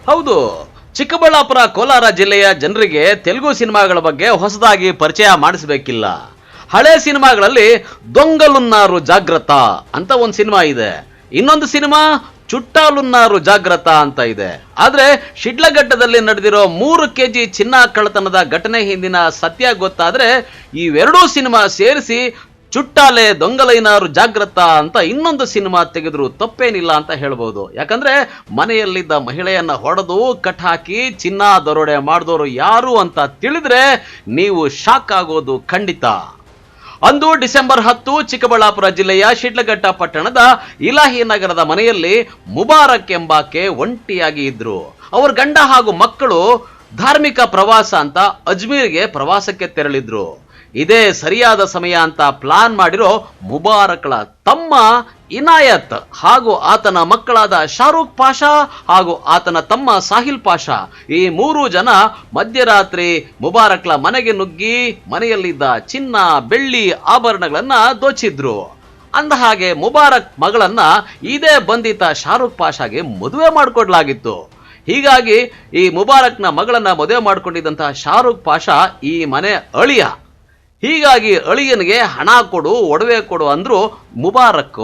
ಹೌದು, ಚಿಕ್ಕಬಳ್ಳಾಪುರ ಕೋಲಾರ ಜಿಲ್ಲೆಯ ಜನರಿಗೆ ತೆಲುಗು ಸಿನಿಮಾಗಳ ಬಗ್ಗೆ ಹೊಸದಾಗಿ ಪರಿಚಯ ಮಾಡಿಸಬೇಕಿಲ್ಲ. ಹಳೆ ಸಿನಿಮಾಗಳಲ್ಲಿ ದೊಂಗಲುನ್ನಾರು ಜಾಗ್ರತ ಅಂತ ಒಂದು ಸಿನಿಮಾ ಇದೆ, ಇನ್ನೊಂದು ಸಿನಿಮಾ ಚುಟ್ಟಾಲುನ್ನಾರು ಜಾಗ್ರತ ಅಂತ ಇದೆ. ಆದ್ರೆ ಶಿಡ್ಲಘಟ್ಟದಲ್ಲಿ ನಡೆದಿರೋ 3 kg ಚಿನ್ನ ಕಳ್ಳತನದ ಘಟನೆ ಹಿಂದಿನ ಸತ್ಯ ಗೊತ್ತಾದ್ರೆ ಇವೆರಡೂ ಸಿನಿಮಾ ಸೇರಿಸಿ ಚುಟ್ಟಾಲೆ ದೊಂಗಲೈನಾರು ಜಾಗ್ರತ ಅಂತ ಇನ್ನೊಂದು ಸಿನಿಮಾ ತೆಗೆದ್ರು ತಪ್ಪೇನಿಲ್ಲ ಅಂತ ಹೇಳ್ಬೋದು. ಯಾಕಂದ್ರೆ ಮನೆಯಲ್ಲಿದ್ದ ಮಹಿಳೆಯನ್ನ ಹೊಡೆದು ಕಟ್ ಹಾಕಿ ಚಿನ್ನ ದರೋಡೆ ಮಾಡಿದವರು ಯಾರು ಅಂತ ತಿಳಿದ್ರೆ ನೀವು ಶಾಕ್ ಆಗೋದು ಖಂಡಿತ. ಅಂದು ಡಿಸೆಂಬರ್ 10 ಚಿಕ್ಕಬಳ್ಳಾಪುರ ಜಿಲ್ಲೆಯ ಶಿಡ್ಲಘಟ್ಟ ಪಟ್ಟಣದ ಇಲಾಹಿ ನಗರದ ಮನೆಯಲ್ಲಿ ಮುಬಾರಕ್ ಎಂಬಾಕೆ ಒಂಟಿಯಾಗಿ ಇದ್ರು. ಅವ್ರ ಗಂಡ ಹಾಗೂ ಮಕ್ಕಳು ಧಾರ್ಮಿಕ ಪ್ರವಾಸ ಅಂತ ಅಜ್ಮೀರ್ಗೆ ಪ್ರವಾಸಕ್ಕೆ ತೆರಳಿದ್ರು. ಇದೇ ಸರಿಯಾದ ಸಮಯ ಅಂತ ಪ್ಲಾನ್ ಮಾಡಿರೋ ಮುಬಾರಕ್ಳ ತಮ್ಮ ಇನಾಯತ್ ಹಾಗೂ ಆತನ ಮಕ್ಕಳಾದ ಶಾರೂಕ್ ಪಾಷಾ ಹಾಗೂ ಆತನ ತಮ್ಮ ಸಾಹಿಲ್ ಪಾಷಾ ಈ 3 ಜನ ಮಧ್ಯರಾತ್ರಿ ಮುಬಾರಕ್ಳ ಮನೆಗೆ ನುಗ್ಗಿ ಮನೆಯಲ್ಲಿದ್ದ ಚಿನ್ನ ಬೆಳ್ಳಿ ಆಭರಣಗಳನ್ನ ದೋಚಿದ್ರು. ಅಂದ ಹಾಗೆ ಮುಬಾರಕ್ ಮಗಳನ್ನ ಇದೇ ಬಂಧಿತ ಶಾರೂಕ್ ಪಾಷಾಗೆ ಮದುವೆ ಮಾಡಿಕೊಡ್ಲಾಗಿತ್ತು. ಹೀಗಾಗಿ ಈ ಮುಬಾರಕ್ನ ಮಗಳನ್ನ ಮದುವೆ ಮಾಡಿಕೊಂಡಿದ್ದಂತಹ ಶಾರೂಕ್ ಪಾಷಾ ಈ ಮನೆ ಅಳಿಯ. ಹೀಗಾಗಿ ಅಳಿಯನಿಗೆ ಹಣ ಕೊಡು ಒಡವೆ ಕೊಡು ಅಂದ್ರು ಮುಬಾರಕ್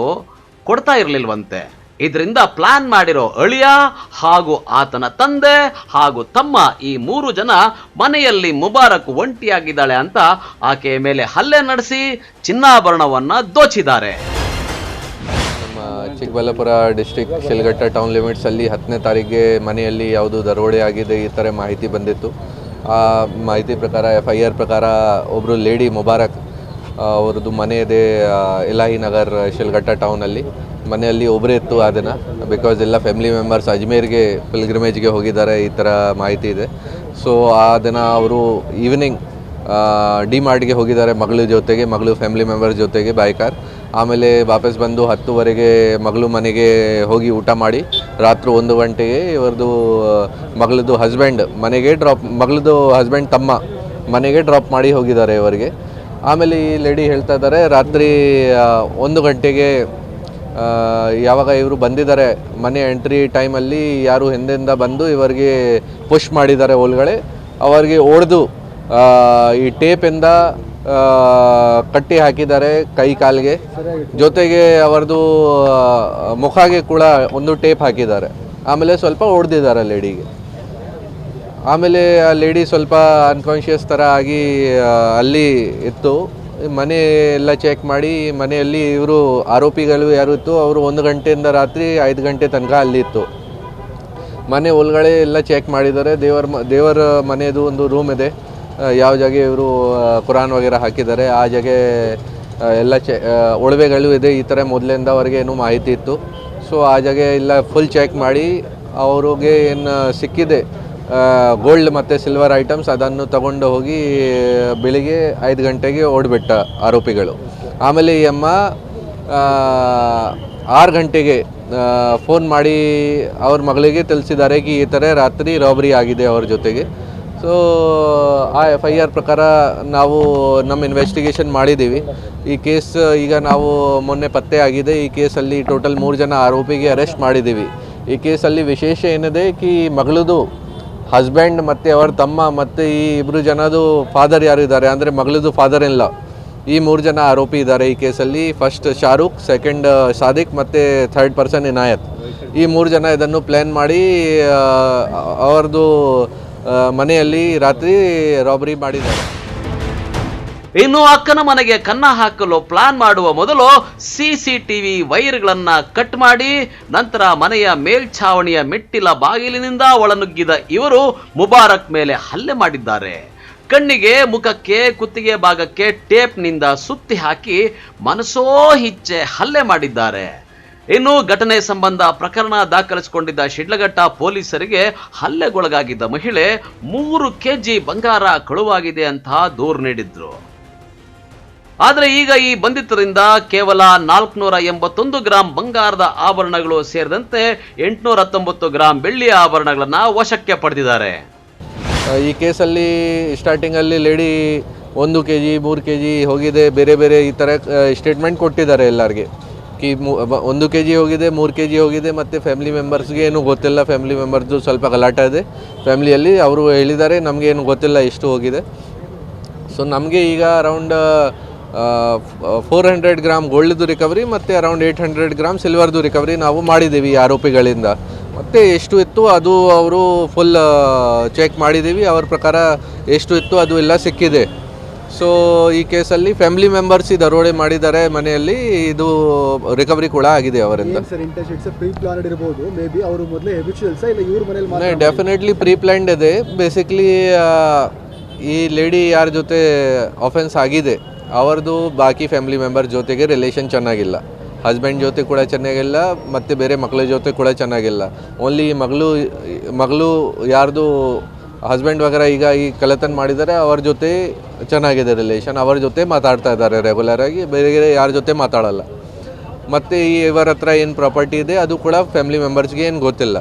ಕೊಡ್ತಾ ಇರಲಿಲ್ವಂತೆ. ಇದರಿಂದ ಪ್ಲಾನ್ ಮಾಡಿರೋ ಅಳಿಯ ಹಾಗೂ ಆತನ ತಂದೆ ಹಾಗೂ ತಮ್ಮ ಈ 3 ಜನ ಮನೆಯಲ್ಲಿ ಮುಬಾರಕ್ ಒಂಟಿಯಾಗಿದ್ದಾಳೆ ಅಂತ ಆಕೆಯ ಮೇಲೆ ಹಲ್ಲೆ ನಡೆಸಿ ಚಿನ್ನಾಭರಣವನ್ನ ದೋಚಿದ್ದಾರೆ. ನಮ್ಮ ಚಿಕ್ಕಬಳ್ಳಾಪುರ ಡಿಸ್ಟ್ರಿಕ್ಟ್ ಶಿಲ್ಘಟ್ಟ ಟೌನ್ ಲಿಮಿಟ್ಸ್ ಅಲ್ಲಿ 10ನೇ ತಾರೀಕಿಗೆ ಮನೆಯಲ್ಲಿ ಯಾವುದು ದರೋಡೆ ಆಗಿದೆ ಈ ಥರ ಮಾಹಿತಿ ಬಂದಿತ್ತು. ಆ ಮಾಹಿತಿ ಪ್ರಕಾರ FIR ಪ್ರಕಾರ ಒಬ್ಬರು ಲೇಡಿ ಮುಬಾರಕ್ ಅವ್ರದ್ದು ಮನೆ ಇದೆ ಇಲಾಹಿ ನಗರ್ ಶಿಲ್ಘಟ್ಟ ಟೌನಲ್ಲಿ. ಮನೆಯಲ್ಲಿ ಒಬ್ಬರೇ ಇತ್ತು ಆ ದಿನ, ಬಿಕಾಸ್ ಎಲ್ಲ ಫ್ಯಾಮಿಲಿ ಮೆಂಬರ್ಸ್ ಅಜ್ಮೇರ್ಗೆ ಪಿಲ್ಗ್ರಿಮೇಜ್ಗೆ ಹೋಗಿದ್ದಾರೆ ಈ ಥರ ಮಾಹಿತಿ ಇದೆ. ಸೊ ಆ ದಿನ ಅವರು ಈವ್ನಿಂಗ್ ಡಿಮಾರ್ಟ್ಗೆ ಹೋಗಿದ್ದಾರೆ ಮಗಳ ಜೊತೆಗೆ, ಮಗಳು ಫ್ಯಾಮಿಲಿ ಮೆಂಬರ್ಸ್ ಜೊತೆಗೆ ಬೈ ಕಾರ್. ಆಮೇಲೆ ವಾಪಸ್ ಬಂದು 10:30ಗೆ ಮಗಳು ಮನೆಗೆ ಹೋಗಿ ಊಟ ಮಾಡಿ ರಾತ್ರಿ 1 ಗಂಟೆಗೆ ಇವ್ರದ್ದು ಮಗಳದ್ದು ಹಸ್ಬೆಂಡ್ ಮನೆಗೆ ಮಗಳದ್ದು ಹಸ್ಬೆಂಡ್ ತಮ್ಮ ಮನೆಗೆ ಡ್ರಾಪ್ ಮಾಡಿ ಹೋಗಿದ್ದಾರೆ ಇವರಿಗೆ. ಆಮೇಲೆ ಈ ಲೇಡಿ ಹೇಳ್ತಾ ಇದ್ದಾರೆ ರಾತ್ರಿ 1 ಗಂಟೆಗೆ ಯಾವಾಗ ಇವರು ಬಂದಿದ್ದಾರೆ ಮನೆ ಎಂಟ್ರಿ ಟೈಮಲ್ಲಿ ಯಾರು ಹಿಂದೆಯಿಂದ ಬಂದು ಇವರಿಗೆ ಪುಷ್ ಮಾಡಿದ್ದಾರೆ ಒಳಗಡೆ. ಅವರಿಗೆ ಹೊಡೆದು ಈ ಟೇಪಿಂದ ಕಟ್ಟಿ ಹಾಕಿದ್ದಾರೆ ಕೈ ಕಾಲಿಗೆ, ಜೊತೆಗೆ ಅವರದು ಮುಖಗೆ ಕೂಡ ಒಂದು ಟೇಪ್ ಹಾಕಿದ್ದಾರೆ. ಆಮೇಲೆ ಸ್ವಲ್ಪ ಹೊಡೆದಿದ್ದಾರೆ ಲೇಡಿಗೆ. ಆಮೇಲೆ ಆ ಲೇಡಿ ಸ್ವಲ್ಪ ಅನ್ಕಾನ್ಷಿಯಸ್ ಥರ ಆಗಿ ಅಲ್ಲಿ ಇತ್ತು. ಮನೆ ಎಲ್ಲ ಚೆಕ್ ಮಾಡಿ ಮನೆಯಲ್ಲಿ ಇವರು ಆರೋಪಿಗಳು ಯಾರು ಇತ್ತು ಅವರು 1 ಗಂಟೆಯಿಂದ ರಾತ್ರಿ 5 ಗಂಟೆ ತನಕ ಅಲ್ಲಿ ಇತ್ತು. ಮನೆ ಒಳಗಡೆ ಎಲ್ಲ ಚೆಕ್ ಮಾಡಿದ್ದಾರೆ. ದೇವರ ಮನೆಯದು ಒಂದು ರೂಮ್ ಇದೆ, ಯಾವ ಜಾಗ ಇವರು ಕುರಾನ್ ವಗೇರ ಹಾಕಿದ್ದಾರೆ ಆ ಜಾಗ ಎಲ್ಲ ಒಡವೆಗಳು ಇದೆ ಈ ಥರ ಮೊದಲಿಂದ ಅವ್ರಿಗೆ ಏನೂ ಮಾಹಿತಿ ಇತ್ತು. ಸೊ ಆ ಜಾಗ ಎಲ್ಲ ಫುಲ್ ಚೆಕ್ ಮಾಡಿ ಅವ್ರಿಗೆ ಏನು ಸಿಕ್ಕಿದೆ ಗೋಲ್ಡ್ ಮತ್ತು ಸಿಲ್ವರ್ ಐಟಮ್ಸ್ ಅದನ್ನು ತಗೊಂಡು ಹೋಗಿ ಬೆಳಿಗ್ಗೆ 5 ಗಂಟೆಗೆ ಓಡಿಬಿಟ್ಟ ಆರೋಪಿಗಳು. ಆಮೇಲೆ ಈ ಅಮ್ಮ 6 ಗಂಟೆಗೆ ಫೋನ್ ಮಾಡಿ ಅವ್ರ ಮಗಳಿಗೆ ತಿಳಿಸಿದ್ದಾರೆ ಕಿ ಈ ಥರ ರಾತ್ರಿ ರಾಬರಿ ಆಗಿದೆ ಅವ್ರ ಜೊತೆಗೆ. ಸೊ ಆ FIR ಪ್ರಕಾರ ನಾವು ನಮ್ಮ ಇನ್ವೆಸ್ಟಿಗೇಷನ್ ಮಾಡಿದ್ದೀವಿ. ಈ ಕೇಸ್ ಈಗ ನಾವು ಮೊನ್ನೆ ಪತ್ತೆ ಆಗಿದೆ. ಈ ಕೇಸಲ್ಲಿ ಟೋಟಲ್ 3 ಜನ ಆರೋಪಿಗೆ ಅರೆಸ್ಟ್ ಮಾಡಿದ್ದೀವಿ. ಈ ಕೇಸಲ್ಲಿ ವಿಶೇಷ ಏನಿದೆ ಕಿ ಮಗಳದು ಹಸ್ಬೆಂಡ್ ಮತ್ತು ಅವರ ತಮ್ಮ ಮತ್ತು ಈ 2 ಜನದು ಫಾದರ್ ಯಾರು ಇದ್ದಾರೆ ಅಂದರೆ ಮಗಳದು ಫಾದರ್ ಇನ್ ಲಾ, ಈ 3 ಜನ ಆರೋಪಿ ಇದ್ದಾರೆ ಈ ಕೇಸಲ್ಲಿ. ಫಸ್ಟ್ ಶಾರೂಕ್, ಸೆಕೆಂಡ್ ಸಾದಿಕ್ ಮತ್ತು ಥರ್ಡ್ ಪರ್ಸನ್ ಇನಾಯತ್. ಈ 3 ಜನ ಇದನ್ನು ಪ್ಲ್ಯಾನ್ ಮಾಡಿ ಅವರದು ಮನೆಯಲ್ಲಿ ರಾತ್ರಿ ರಾಬರಿ ಮಾಡಿದ್ದಾರೆ. ಇನ್ನು ಅಕ್ಕನ ಮನೆಗೆ ಕನ್ನ ಹಾಕಲು ಪ್ಲಾನ್ ಮಾಡುವ ಮೊದಲು CCTV ವೈರ್ಗಳನ್ನ ಕಟ್ ಮಾಡಿ ನಂತರ ಮನೆಯ ಮೇಲ್ಛಾವಣಿಯ ಮೆಟ್ಟಿಲ ಬಾಗಿಲಿನಿಂದ ಒಳನುಗ್ಗಿದ ಇವರು ಮುಬಾರಕ್ ಮೇಲೆ ಹಲ್ಲೆ ಮಾಡಿದ್ದಾರೆ. ಕಣ್ಣಿಗೆ, ಮುಖಕ್ಕೆ, ಕುತ್ತಿಗೆ ಭಾಗಕ್ಕೆ ಟೇಪ್ನಿಂದ ಸುತ್ತಿ ಹಾಕಿ ಮನಸೋ ಇಚ್ಛೆ ಹಲ್ಲೆ ಮಾಡಿದ್ದಾರೆ. ಇನ್ನು ಘಟನೆ ಸಂಬಂಧ ಪ್ರಕರಣ ದಾಖಲಿಸಿಕೊಂಡಿದ್ದ ಶಿಡ್ಲಘಟ್ಟ ಪೊಲೀಸರಿಗೆ ಹಲ್ಲೆಗೊಳಗಾಗಿದ್ದ ಮಹಿಳೆ 3 kg ಬಂಗಾರ ಕಳುವಾಗಿದೆ ಅಂತ ದೂರು ನೀಡಿದ್ರು. ಆದರೆ ಈಗ ಈ ಬಂಧಿತರಿಂದ ಕೇವಲ 481 ಗ್ರಾಂ ಬಂಗಾರದ ಆಭರಣಗಳು ಸೇರಿದಂತೆ 819 ಗ್ರಾಂ ಬೆಳ್ಳಿಯ ಆಭರಣಗಳನ್ನ ವಶಕ್ಕೆ ಪಡೆದಿದ್ದಾರೆ. ಈ ಕೇಸಲ್ಲಿ ಸ್ಟಾರ್ಟಿಂಗಲ್ಲಿ ಲೇಡಿ 1 kg 3 kg ಹೋಗಿದೆ, ಬೇರೆ ಬೇರೆ ಈ ಥರ ಸ್ಟೇಟ್ಮೆಂಟ್ ಕೊಟ್ಟಿದ್ದಾರೆ ಎಲ್ಲರಿಗೆ. 1 kg ಹೋಗಿದೆ, 3 kg ಹೋಗಿದೆ, ಮತ್ತು ಫ್ಯಾಮಿಲಿ ಮೆಂಬರ್ಸ್ಗೆ ಏನು ಗೊತ್ತಿಲ್ಲ. ಫ್ಯಾಮಿಲಿ ಮೆಂಬರ್ದು ಸ್ವಲ್ಪ ಗಲಾಟೆ ಇದೆ ಫ್ಯಾಮಿಲಿಯಲ್ಲಿ. ಅವರು ಹೇಳಿದ್ದಾರೆ ನಮಗೆ ಏನು ಗೊತ್ತಿಲ್ಲ ಎಷ್ಟು ಹೋಗಿದೆ. ಸೊ ನಮಗೆ ಈಗ ಅರೌಂಡ್ 400 ಗ್ರಾಮ್ ಗೋಲ್ಡ್ದು ರಿಕವರಿ ಮತ್ತು ಅರೌಂಡ್ 800 ಗ್ರಾಮ್ ಸಿಲ್ವರ್ದು ರಿಕವರಿ ನಾವು ಮಾಡಿದ್ದೀವಿ ಆರೋಪಿಗಳಿಂದ. ಮತ್ತು ಎಷ್ಟು ಇತ್ತು ಅದು ಅವರು ಫುಲ್ ಚೆಕ್ ಮಾಡಿದ್ದೀವಿ. ಅವ್ರ ಪ್ರಕಾರ ಎಷ್ಟು ಇತ್ತು ಅದು ಎಲ್ಲ ಸಿಕ್ಕಿದೆ. ಸೊ ಈ ಕೇಸಲ್ಲಿ ಫ್ಯಾಮಿಲಿ ಮೆಂಬರ್ಸ್ ದರೋಡೆ ಮಾಡಿದ್ದಾರೆ ಮನೆಯಲ್ಲಿ, ಇದು ರಿಕವರಿ ಕೂಡ ಆಗಿದೆ ಅವರಿಂದ. ಡೆಫಿನೆಟ್ಲಿ ಪ್ರೀ ಪ್ಲ್ಯಾನ್ಡ್ ಇದೆ. ಬೇಸಿಕ್ಲಿ ಈ ಲೇಡಿ ಯಾರ ಜೊತೆ ಅಫೆನ್ಸ್ ಆಗಿದೆ ಅವರದು ಬಾಕಿ ಫ್ಯಾಮಿಲಿ ಮೆಂಬರ್ ಜೊತೆಗೆ ರಿಲೇಷನ್ ಚೆನ್ನಾಗಿಲ್ಲ. ಹಸ್ಬೆಂಡ್ ಜೊತೆ ಕೂಡ ಚೆನ್ನಾಗಿಲ್ಲ ಮತ್ತು ಬೇರೆ ಮಕ್ಕಳ ಜೊತೆ ಕೂಡ ಚೆನ್ನಾಗಿಲ್ಲ. ಓನ್ಲಿ ಮಗಳು ಯಾರ್ದು ಹಸ್ಬೆಂಡ್ ವಗರ ಈಗ ಈ ಕಳ್ಳತನ ಮಾಡಿದ್ದಾರೆ ಅವ್ರ ಜೊತೆ ಚೆನ್ನಾಗಿದೆ ರಿಲೇಷನ್. ಅವ್ರ ಜೊತೆ ಮಾತಾಡ್ತಾ ಇದ್ದಾರೆ ರೆಗ್ಯುಲರಾಗಿ, ಬೇರೆ ಯಾರ ಜೊತೆ ಮಾತಾಡಲ್ಲ. ಮತ್ತು ಇವರ ಹತ್ರ ಏನು ಪ್ರಾಪರ್ಟಿ ಇದೆ ಅದು ಕೂಡ ಫ್ಯಾಮಿಲಿ ಮೆಂಬರ್ಸ್ಗೆ ಏನು ಗೊತ್ತಿಲ್ಲ.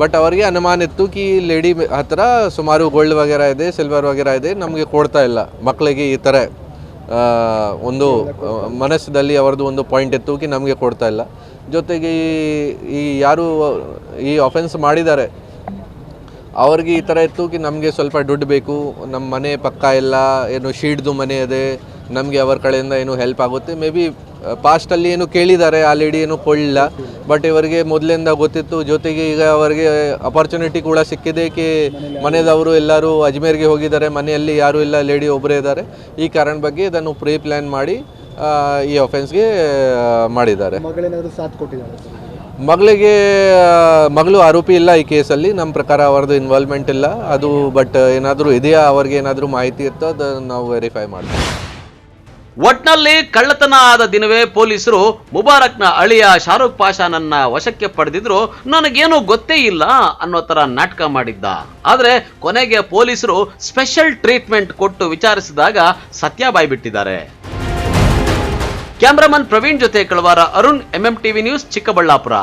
ಬಟ್ ಅವರಿಗೆ ಅನುಮಾನ ಇತ್ತು ಕಿ ಲೇಡಿ ಹತ್ರ ಸುಮಾರು ಗೋಲ್ಡ್ ವಗೇರ ಇದೆ, ಸಿಲ್ವರ್ ವಗೇರ ಇದೆ, ನಮಗೆ ಕೊಡ್ತಾ ಇಲ್ಲ ಮಕ್ಕಳಿಗೆ. ಈ ಥರ ಒಂದು ಮನಸ್ಸಲ್ಲಿ ಅವರದ್ದು ಒಂದು ಪಾಯಿಂಟ್ ಇತ್ತು ಕಿ ನಮಗೆ ಕೊಡ್ತಾ ಇಲ್ಲ. ಜೊತೆಗೆ ಈ ಯಾರು ಈ ಅಫೆನ್ಸ್ ಮಾಡಿದ್ದಾರೆ ಅವ್ರಿಗೆ ಈ ಥರ ಇತ್ತು ಕಿ ನಮಗೆ ಸ್ವಲ್ಪ ದುಡ್ಡು ಬೇಕು, ನಮ್ಮ ಮನೆ ಪಕ್ಕ ಇಲ್ಲ, ಏನು ಶೀಟ್ದು ಮನೆ ಇದೆ, ನಮಗೆ ಅವರ ಕಡೆಯಿಂದ ಏನು ಹೆಲ್ಪ್ ಆಗುತ್ತೆ. ಮೇ ಬಿ ಪಾಸ್ಟಲ್ಲಿ ಏನು ಕೇಳಿದ್ದಾರೆ, ಆ ಲೇಡಿ ಏನು ಕೊಡಲಿಲ್ಲ. ಬಟ್ ಇವರಿಗೆ ಮೊದಲಿಂದ ಗೊತ್ತಿತ್ತು. ಜೊತೆಗೆ ಈಗ ಅವರಿಗೆ ಅಪರ್ಚುನಿಟಿ ಕೂಡ ಸಿಕ್ಕಿದೆ ಕಿ ಮನೆಯದವರು ಎಲ್ಲರೂ ಅಜ್ಮೇರ್ಗೆ ಹೋಗಿದ್ದಾರೆ, ಮನೆಯಲ್ಲಿ ಯಾರೂ ಇಲ್ಲ, ಲೇಡಿ ಒಬ್ಬರೇ ಇದ್ದಾರೆ. ಈ ಕಾರಣ ಬಗ್ಗೆ ಇದನ್ನು ಪ್ರೀ ಪ್ಲ್ಯಾನ್ ಮಾಡಿ ಈ ಅಫೆನ್ಸ್ಗೆ ಮಾಡಿದ್ದಾರೆ. ಮಗಳು ಆರೋಪಿ ಇಲ್ಲ ಈ ಕೇಸಲ್ಲಿ. ನಮ್ಮ ಪ್ರಕಾರ ಅವರದ್ದು ಇನ್ವಾಲ್ವ್ಮೆಂಟ್ ಇಲ್ಲ ಅದು. ಬಟ್ ಏನಾದರೂ ಇದೆಯಾ, ಅವ್ರಿಗೆ ಏನಾದರೂ ಮಾಹಿತಿ ಇರ್ತೋ ಅದು ನಾವು ವೆರಿಫೈ ಮಾಡ್ತೀವಿ. ಒಟ್ನಲ್ಲಿ ಕಳ್ಳತನ ಆದ ದಿನವೇ ಪೊಲೀಸರು ಮುಬಾರಕ್ನ ಅಳಿಯ ಶಾರುಖ್ ಪಾಷಾನನ್ನ ವಶಕ್ಕೆ ಪಡೆದಿದ್ರು ನನಗೇನು ಗೊತ್ತೇ ಇಲ್ಲ ಅನ್ನೋ ತರ ನಾಟಕ ಮಾಡಿದ್ದ. ಆದ್ರೆ ಕೊನೆಗೆ ಪೊಲೀಸರು ಸ್ಪೆಷಲ್ ಟ್ರೀಟ್ಮೆಂಟ್ ಕೊಟ್ಟು ವಿಚಾರಿಸಿದಾಗ ಸತ್ಯ ಬಾಯ್ಬಿಟ್ಟಿದ್ದಾರೆ. ಕ್ಯಾಮ್ರಾಮನ್ ಪ್ರವೀಣ್ ಜೊತೆ ಕಳವಾರ ಅರುಣ್, MMTV ನ್ಯೂಸ್, ಚಿಕ್ಕಬಳ್ಳಾಪುರ.